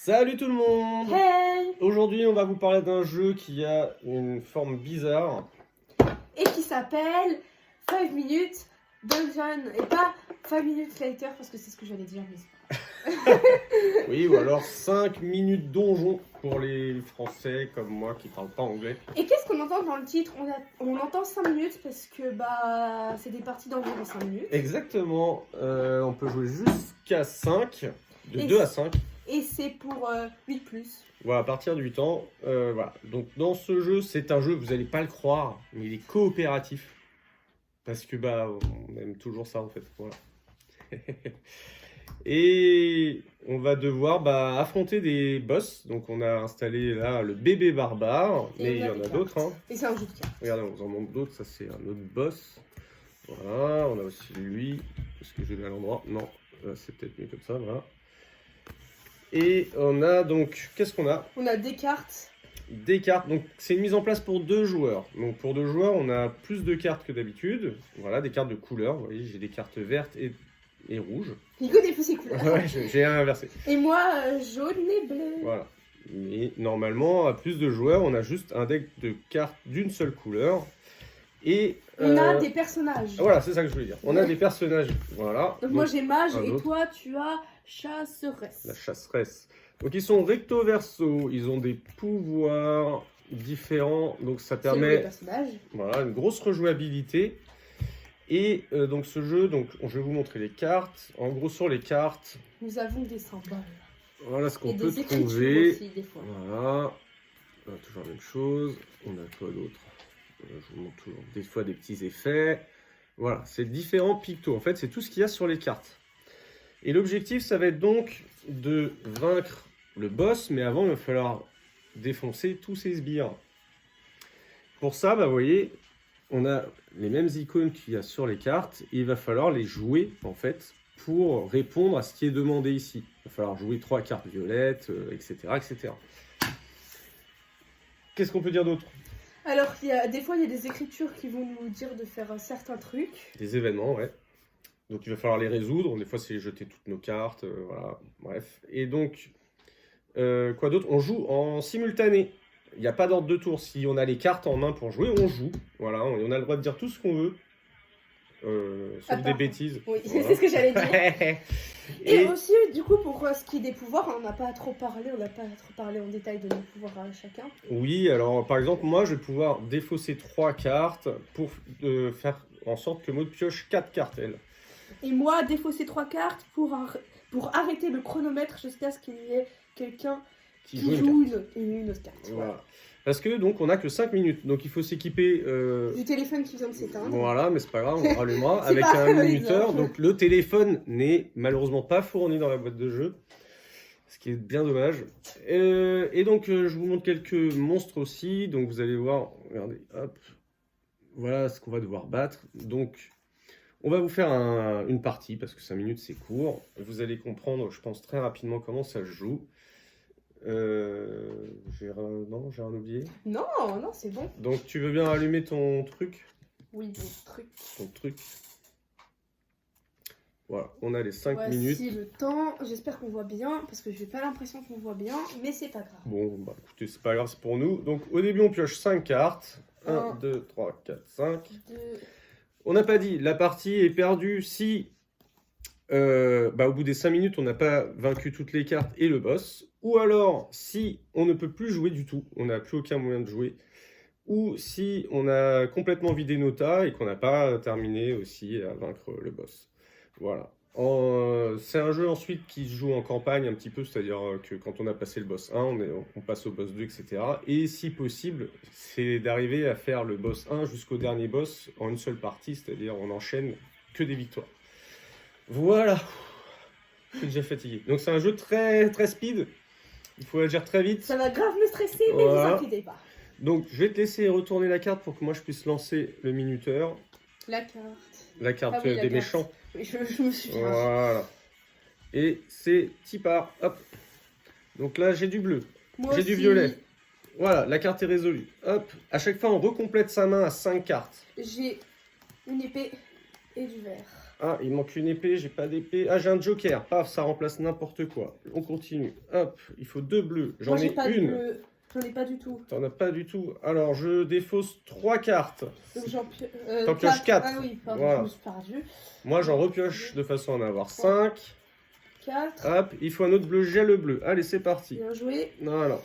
Salut tout le monde! Hey! Aujourd'hui, on va vous parler d'un jeu qui a une forme bizarre. Et qui s'appelle 5 minutes dungeon. Et pas 5 minutes later parce que c'est ce que j'allais dire. Mais c'est pas. Oui, ou alors 5 minutes donjon pour les Français comme moi qui parlent pas anglais. Et qu'est-ce qu'on entend dans le titre? On entend 5 minutes parce que c'est des parties d'environ 5 minutes. Exactement, on peut jouer jusqu'à 5, de Et 2 à 5. Et c'est pour 8+. Voilà, à partir de 8 ans. Voilà. Donc dans ce jeu, c'est un jeu, vous n'allez pas le croire, mais il est coopératif. Parce que on aime toujours ça en fait. Voilà. Et on va devoir affronter des boss. Donc on a installé là le bébé barbare, mais il y en a d'autres. Hein. Et c'est un jeu de cartes. Regardez, on vous en montre d'autres, ça c'est un autre boss. Voilà, on a aussi lui. Est-ce que je vais à l'endroit? Non, c'est peut-être mieux comme ça, voilà. Et on a donc, qu'est-ce qu'on a? On a des cartes. Des cartes, donc c'est une mise en place pour 2 joueurs. Donc pour 2 joueurs, on a plus de cartes que d'habitude. Voilà, des cartes de couleur. Vous voyez, j'ai des cartes vertes et rouges. Nico des fois ses couleurs. Ouais, j'ai inversé. Et moi, jaune et bleu. Voilà. Mais normalement, à plus de joueurs, on a juste un deck de cartes d'une seule couleur. Et on a des personnages. Voilà, c'est ça que je voulais dire. On a des personnages. Voilà. Donc moi j'ai mage et autre. toi tu as chasseresse. La chasseresse. Donc ils sont recto verso, ils ont des pouvoirs différents, donc ça permet voilà, une grosse rejouabilité. Et donc ce jeu, je vais vous montrer les cartes. En gros sur les cartes, nous avons des symboles. Voilà ce qu'on peut des trouver. Aussi, des fois. Voilà, on a toujours la même chose. On a quoi d'autre? Je vous montre toujours des fois des petits effets. Voilà, c'est différents pictos. En fait, c'est tout ce qu'il y a sur les cartes. Et l'objectif, ça va être donc de vaincre le boss, mais avant, il va falloir défoncer tous ses sbires. Pour ça, vous voyez, on a les mêmes icônes qu'il y a sur les cartes, et il va falloir les jouer, en fait, pour répondre à ce qui est demandé ici. Il va falloir jouer 3 cartes violettes, etc., etc. Qu'est-ce qu'on peut dire d'autre? Alors, des fois, il y a des écritures qui vont nous dire de faire un certain truc. Des événements, ouais. Donc il va falloir les résoudre. Des fois, c'est jeter toutes nos cartes, voilà, bref. Et donc, quoi d'autre? On joue en simultané. Il n'y a pas d'ordre de tour. Si on a les cartes en main pour jouer, on joue. Voilà, on a le droit de dire tout ce qu'on veut. Sauf des bêtises. Oui, voilà. C'est ce que j'allais dire. Et aussi, du coup, pour ce qui est des pouvoirs, on n'a pas trop parlé en détail de nos pouvoirs à chacun. Oui, alors par exemple, moi, je vais pouvoir défausser 3 cartes pour faire en sorte que Maud pioche 4 cartes, elle. Et moi, défausser 3 cartes pour arrêter le chronomètre jusqu'à ce qu'il y ait quelqu'un qui joue une autre carte. Voilà. Parce que donc on n'a que 5 minutes, donc il faut s'équiper du téléphone qui vient de s'éteindre. Voilà, mais c'est pas grave, on rallumera avec un minuteur. Donc le téléphone n'est malheureusement pas fourni dans la boîte de jeu, ce qui est bien dommage. Et donc je vous montre quelques monstres aussi. Donc vous allez voir, regardez, hop, voilà ce qu'on va devoir battre. Donc on va vous faire une partie parce que 5 minutes c'est court. Vous allez comprendre, je pense très rapidement comment ça se joue. J'ai rien oublié. Non, c'est bon. Donc tu veux bien allumer ton truc? Oui, mon truc. Ton truc. Voilà, on a les 5 Voici minutes. Le temps, j'espère qu'on voit bien, parce que j'ai pas l'impression qu'on voit bien, mais c'est pas grave. Bon, écoutez, c'est pas grave, c'est pour nous. Donc au début on pioche 5 cartes. 1, 2, 3, 4, 5. 2. On n'a pas dit, la partie est perdue si au bout des 5 minutes on n'a pas vaincu toutes les cartes et le boss. Ou alors si on ne peut plus jouer du tout, on n'a plus aucun moyen de jouer. Ou si on a complètement vidé nos tas et qu'on n'a pas terminé aussi à vaincre le boss. Voilà. C'est un jeu ensuite qui se joue en campagne un petit peu, c'est-à-dire que quand on a passé le boss 1, on passe au boss 2, etc. Et si possible, c'est d'arriver à faire le boss 1 jusqu'au dernier boss en une seule partie, c'est-à-dire on enchaîne que des victoires. Voilà. Je suis déjà fatigué. Donc c'est un jeu très, très speed. Il faut agir très vite. Ça va grave me stresser, mais voilà. ne vous inquiétez pas. Donc je vais te laisser retourner la carte pour que moi je puisse lancer le minuteur. La carte. La carte des méchants. Oui, je me suis fait. Voilà. Et c'est Tipar. Hop. Donc là j'ai du bleu. J'ai du violet. Voilà, la carte est résolue. Hop. À chaque fois on recomplète sa main à 5 cartes. J'ai une épée. Et du vert. Ah, il manque une épée, j'ai pas d'épée. Ah, j'ai un joker. Paf, ça remplace n'importe quoi. On continue. Hop, il faut 2 bleus. J'en Moi, j'ai ai pas de une. bleu. J'en ai pas du tout. T'en as pas du tout. Alors, je défausse 3 cartes. Donc j'en T'en pioches 4. Ah oui, pardon, Voilà. je me suis perdu. Moi, j'en repioche de façon à en avoir 5. 4. Hop, il faut un autre bleu, j'ai le bleu. Allez, c'est parti. Bien joué. Voilà.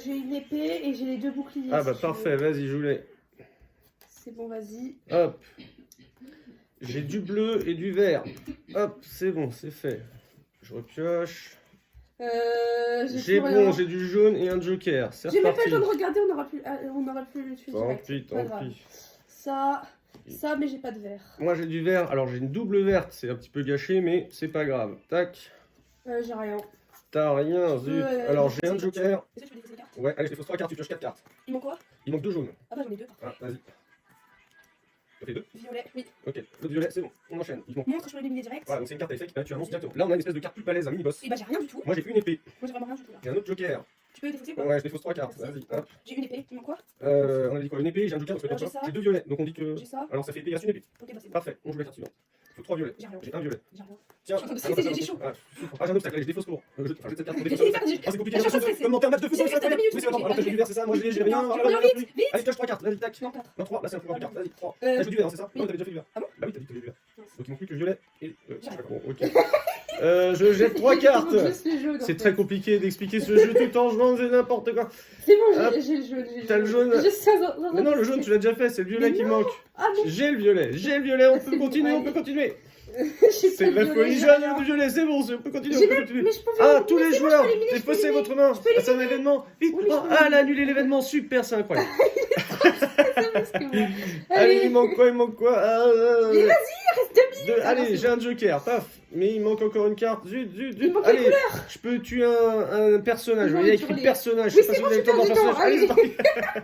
J'ai une épée et j'ai les 2 boucliers. Ah si bah tu parfait, veux. vas-y, joue-les. C'est bon, vas-y. Hop. J'ai du bleu et du vert. Hop, c'est bon, c'est fait. Je repioche. J'ai plus rien. bon, j'ai du jaune et un joker. C'est J'ai même pas reparti. le temps de regarder, on aura pu le tuer Tant direct. pis, Pas tant grave. pis. Ça, mais j'ai pas de vert. Moi j'ai du vert, alors j'ai une double verte, c'est un petit peu gâché, mais c'est pas grave. Tac, J'ai rien. t'as rien, zut. Alors j'ai un joker. Est-ce que tu peux défausser des cartes? Ouais, allez, je te fausse 3 cartes, tu pioches 4 cartes. Il manque quoi? Il manque 2 jaunes. Ah bah j'en ai 2. Ah, vas-y. T'as fait 2? Violet, oui. Ok, l'autre violet, c'est bon, on enchaîne. Il manque. Montre, je peux l'éliminer direct. Voilà, donc c'est une carte avec tu as un monstre directement. Là on a une espèce de carte plus balèze, un mini-boss. Et bah j'ai rien du tout. Moi j'ai une épée, Moi j'ai vraiment rien du tout là. j'ai un autre joker. Tu peux défausser ou pas? Ouais, je défausse 3 cartes, Merci. vas-y, hop. J'ai une épée, il manque quoi? On a dit quoi? Une épée, j'ai un joker, Alors, j'ai ça. j'ai 2 violets, donc on dit que. J'ai ça. Alors ça fait épée, il reste une épée. Ok, bah c'est bon. Parfait, on joue la carte suivante. Il faut 3 violets. J'ai rien. J'ai un violet. J'ai rien. Tiens, Je suis en train de stresser, j'ai chaud. j'ai un obstacle, allez, je défausse pour. Enfin, jette cette carte pour Mais défausser. c'est perdu. Ah, c'est compliqué, Je suis j'ai stressée. commenté un match de football, J'ai c'est fait 5 incroyable. minutes, Oui, c'est attends, j'ai alors que j'ai du vert, c'est ça, moi j'ai rien. Non, Allez, vite, vite. allez, cache 3 cartes, vas-y, tac. Non, 4. Non, 3, là c'est un pouvoir de carte, vas-y, 3. Euh, Là, je du vert, c'est ça? oui. Non, t'avais déjà fait du vert. Ah bon? Bah oui, t'as dit que t'avais du vert. Non. Donc il manque plus que le violet et. J'ai rien. Bon, ok. Je jette 3 cartes. Juste les jaunes, en C'est fait. très compliqué d'expliquer ce jeu tout le temps, je m'en faisais n'importe quoi. C'est bon, Hop. j'ai le jaune. T'as le jaune. J'ai ça dans Mais non, le jaune, tu l'as déjà fait, c'est le violet Mais qui manque. Ah non. J'ai le violet, on peut continuer, on peut continuer. C'est la folie jaune. jaune du violet, c'est bon, on peut continuer, J'ai on peut même. continuer. Mais je peux Ah, éliminer, tous les c'est bon, joueurs, je peux éliminer, je peux défaussez éliminer. votre main. Je peux Ah, c'est un événement. Vite. Oui, mais je Oh, peux ah, elle a éliminer. annulé l'événement, super, c'est incroyable. C'est parce que moi. Allez, il manque quoi? Mais vas-y, reste 2 minutes. Allez, j'ai un joker, paf. Mais il manque encore une carte. Zut. Il manque Allez, les couleurs. je peux tuer un personnage. Vous Non, voyez, il y a sur écrit les- personnage. Oui, Je sais pas c'est si bon, vous avez le j'ai temps d'en perdu faire le temps, Allez, c'est parti.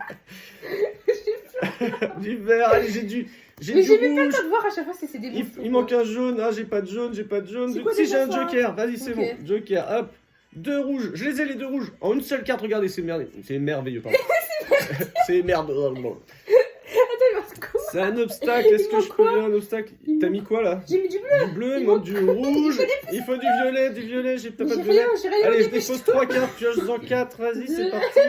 Du vert, allez, j'ai du Mais j'ai même pas le rouge. temps de voir à chaque fois si c'est des bons. Il manque un jaune. Ah, j'ai pas de jaune. C'est Du quoi si, déjà j'ai un ça? joker. Vas-y, c'est Ok. bon. Joker, hop. 2 rouges. Je les ai, les 2 rouges. En une seule carte, regardez, c'est merveilleux. C'est merveilleux, pardon. C'est merveilleux. Attends, il manque quoi? C'est un obstacle. Est-ce que manque je peux quoi? lire un obstacle? Il T'as manque- mis quoi là? J'ai mis du bleu. Du bleu, Il il manque manque- du rouge. Il Il faut du violet. J'ai peut-être pas de J'ai violet. rien, j'ai rien. Allez, je dépêche-toi. défausse 3 cartes, pioche en 4, vas-y, c'est Deux. parti.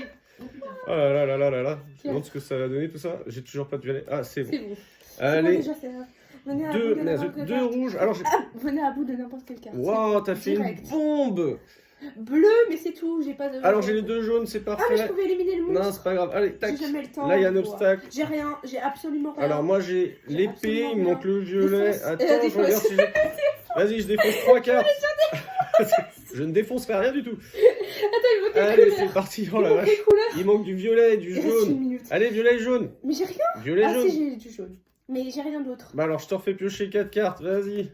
Oh là là. Je me Tiens. demande ce que ça va donner tout ça. J'ai toujours pas de violet. Ah, c'est bon. C'est bon. Allez, Déjà, c'est là. Venez à bout deux, de n'importe quelle deux carte. rouges. Alors, j'ai. Ah, venez à bout de n'importe quelle carte. Waouh, t'as fait une Direct. bombe. Bleu, mais c'est tout. J'ai pas de. Alors, j'ai les 2 jaunes, c'est Ah, mais je parfait. pouvais éliminer le Non, monstre. c'est pas grave. Allez, tac. J'ai jamais le temps. Là, il y a un quoi. obstacle. J'ai rien. J'ai absolument rien. Alors, moi, j'ai J'ai l'épée, absolument il me manque le violet. Défausse. Attends, je Défausse. regarde si j'ai. Vas-y, je défonce 3 cartes. Je ne défoncerai rien du tout. Attends, il manque quelle Allez, couleur? c'est parti. Oh Il la manque vache. quelle couleur? Il manque du violet et du Il reste une jaune. minute. Allez, violet et jaune. Mais j'ai rien. Violet et Ah, jaune. si, j'ai du jaune. Mais j'ai rien d'autre. Bah alors je te refais piocher 4 cartes, vas-y.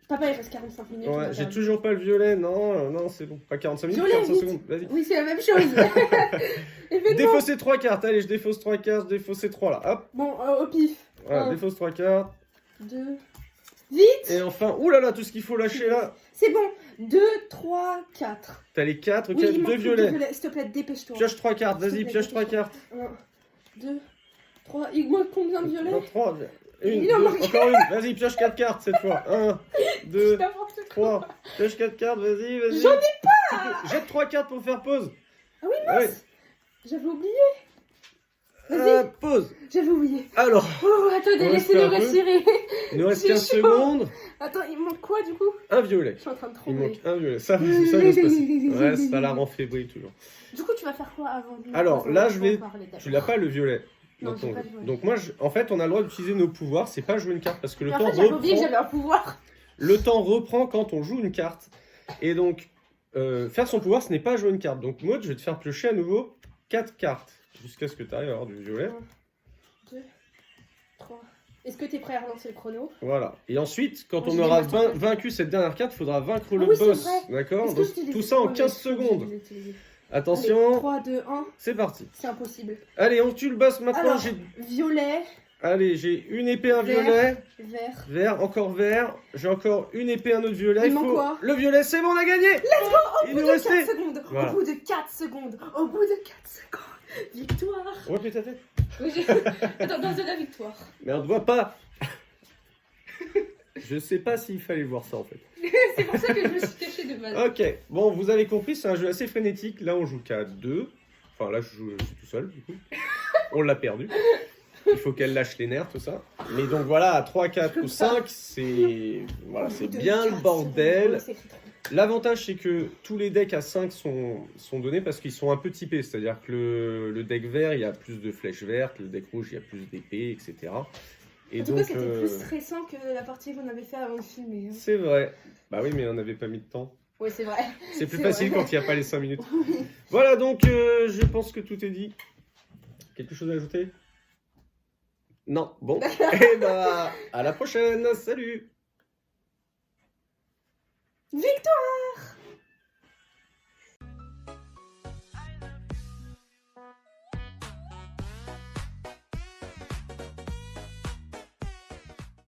Papa, il reste 45 minutes. on Ouais, va j'ai faire- toujours pas le violet, non, c'est bon. Pas 45 minutes, Violet, 45 vite. secondes, vas-y. Oui, c'est la même chose. Événement. Défausser 3 cartes, allez, je défausse 3 cartes, je défausse ces 3 là, hop. Bon, au pif. Voilà, Un. défausse 3 cartes. 2. Vite. Et enfin, oulala, tout ce qu'il faut lâcher là. C'est bon. 2, 3, 4. T'as les 4, ok, Oui, il 2 manque plus que violets. violets. S'il te plaît, dépêche-toi. Pioche 3 cartes, S'il te vas-y, plaît, pioche 3 dépêche-toi. cartes. 1, 2, 3. Il manque combien de violets? 3, 1, Il 2, en manque. encore une. Vas-y, pioche 4 cartes cette fois. 1, 2, N'importe quoi. 3. Pioche 4 cartes, vas-y. J'en ai pas. Jette 3 cartes pour faire pause. Ah oui, Ouais. j'avais oublié. Vas-y, Pause. j'avais oublié. Alors, Oh, attendez, On reste laissez-le un peu. respirer. il nous reste J'ai 15 chaud. secondes. Attends, il manque quoi du coup? Un violet. Je suis en train de Il trembler. manque un violet. Ça va se passer. Ouais, ça la rend fébrile toujours. Du coup, tu vas faire quoi avant de- Alors, avant là, de je vais- parler, d'accord. Tu l'as pas le violet Non, dans j'ai ton pas jeu. le violet. Donc moi, en fait, on a le droit d'utiliser nos pouvoirs. C'est pas jouer une carte parce que le Mais en temps fait, j'avais oublié que reprend. j'avais un pouvoir. Le temps reprend quand on joue une carte. Et donc, faire son pouvoir, ce n'est pas jouer une carte. Donc moi, je vais te faire piocher à nouveau 4 cartes jusqu'à ce que tu arrives à avoir du violet. 2, 3. Est-ce que t'es prêt à relancer le chrono? Voilà. Et ensuite, quand Moi, on je aura vais mettre- vaincu cette dernière carte, il faudra vaincre le oui, c'est boss. vrai. D'accord? Est-ce que Donc je t'ai dit- tout ça en Ouais, 15 je l'ai secondes. utilisé. Attention, Allez, 3, 2, 1. c'est parti. C'est impossible. Allez, on tue le boss maintenant. Alors, violet, Allez, j'ai une épée, un Vert. violet. vert. Vert, encore vert. J'ai encore une épée, un autre violet. Il manque quoi? Le violet, c'est bon, on a gagné. Let's go! Il Au bout nous de restait. 4 secondes. Voilà. Au bout de 4 secondes. Au bout de 4 secondes. Victoire. Répète ta tête. Attends, dans de la victoire. Mais on ne voit pas. Je sais pas s'il fallait voir ça en fait. C'est pour ça que je me suis cachée de base. Ok, bon, vous avez compris, c'est un jeu assez frénétique. Là, on joue qu'à 2. Enfin, là, je suis tout seul, du coup. On l'a perdu. Il faut qu'elle lâche les nerfs, tout ça. Mais donc voilà, à 3, 4 ou 5, c'est voilà, c'est bien le bordel. L'avantage, c'est que tous les decks à 5 sont donnés parce qu'ils sont un peu typés. C'est-à-dire que le deck vert, il y a plus de flèches vertes, le deck rouge, il y a plus d'épées, etc. Et En tout donc, cas, c'était plus stressant que la partie qu'on avait fait avant de filmer. Hein. c'est vrai. Bah oui, mais on n'avait pas mis de temps. Oui, c'est vrai. C'est plus C'est facile vrai. quand il n'y a pas les 5 minutes. Voilà, donc je pense que tout est dit. Quelque chose à ajouter? Non. Bon. Et bah, à la prochaine. Salut! Victoire!